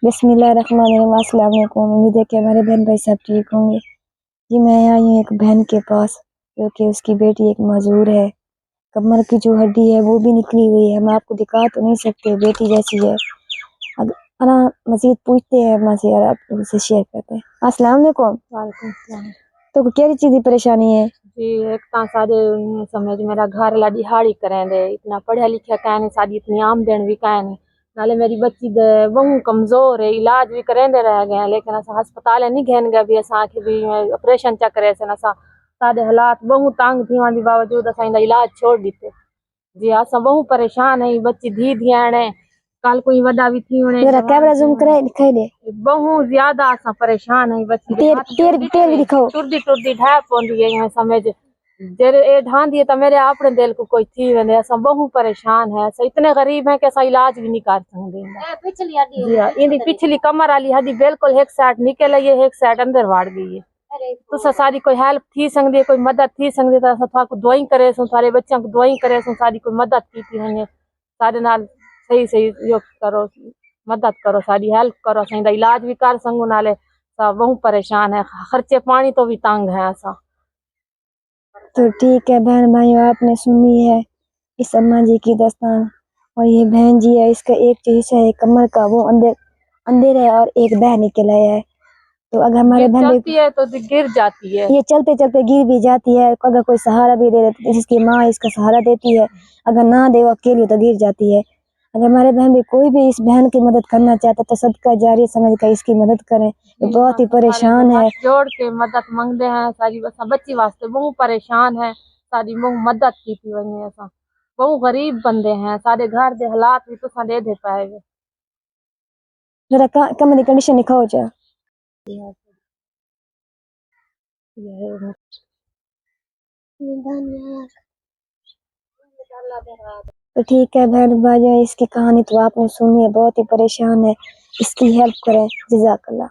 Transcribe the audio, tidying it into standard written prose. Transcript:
बिस्मिल्लाहिर्रहमानिर्रहीम। अस्सलाम वालेकुम। उम्मीद है कि हमारे बहन भाई सब ठीक होंगे। जी मैं आई हूँ एक बहन के पास, जो कि उसकी बेटी एक मजदूर है। कमर की जो हड्डी है वो भी निकली हुई है। हम आपको दिखा तो नहीं सकते, बेटी जैसी है। अब अना मजीद पूछते हैं अम्मा से और आप उनसे शेयर करते हैं। अस्सलाम वालेकुम। वालेकुम सलाम। तो क्या चीज़ की परेशानी है? जी एक ता सारे समझ मेरा घर ला दिहाड़ी करें दे, इतना पढ़ा लिखा क्या नहीं, सारी इतनी आमदन भी क्या नहीं। नाले मेरी बच्ची दे बहु कमजोर है, इलाज भी करें दे रह गए, लेकिन असा अस्पताल नहीं घेन गए भी असा के भी ऑपरेशन चा करे सन। असा सारे हालात बहु तंग थी वाली बावजूद असा इंदा इलाज छोड़ दीते। जी असा बहु परेशान है। बच्ची धी ध्यान है, कल कोई वडा भी थी उन्हें जरा कैमरा जूम करे दिखाई दे। बहुत ज्यादा असा परेशान है। बच्ची टेर भी दिखाओ। टुरदी टुरदी ढह पौंदी है, मैं समझ जेरे ए ढांदी है तो मेरे अपने दिल को कोई थी वेंदे। असा बहुत परेशान है, असा इतने गरीब है कि असा इलाज भी नहीं कर सकते। जी हाँ, इंदी पिछली कमर वाली हड्डी बिल्कुल एक साइड निकल आई है, एक साइड अंदर वाड़ गई है। तो सारी कोई हेल्प थी सकती है, कोई मदद थी सकती है तो असा थाको दुआई करे सो, सारे बच्चों को दुआई करे सो, सारी कोई मदद की है सारे नाल सही सही यो करो, मदद करो, सारी हेल्प करो, सही इलाज भी कर सकूं। नाले सब बहुत परेशान है, खर्चे पानी तो भी तंग है असा। तो ठीक है बहन भाइयों, आपने सुनी है इस अम्मा जी की दास्तान। और ये बहन जी है, इसका एक जो हिस्सा है कमर का वो अंदर अंदर है और एक बाहर निकल आया है। तो अगर हमारे बहन चलती है तो गिर जाती है, ये चलते चलते गिर भी जाती है। अगर कोई सहारा भी दे देती है, जिसकी माँ इसका सहारा देती है, अगर ना दे वो अकेली तो गिर जाती है। अगर हमारे बहन भी कोई भी इस बहन की मदद करना चाहता तो सदका जारी समझ कर इसकी मदद करें। ये बहुत ही परेशान है, जोड़ के मदद मांगते हैं सारी। बच्ची वास्ते बहुत परेशान है, सारी बहुत मदद की थी वही ऐसा। बहुत गरीब बंदे हैं, सारे घर के हालात भी तो दे दे पाए। जरा कमर की कंडीशन दिखाओ जा। तो ठीक है बहन भाइयों, इसकी कहानी तो आपने सुनी है, बहुत ही परेशान है। इसकी हेल्प करें। जज़ाकल्लाह।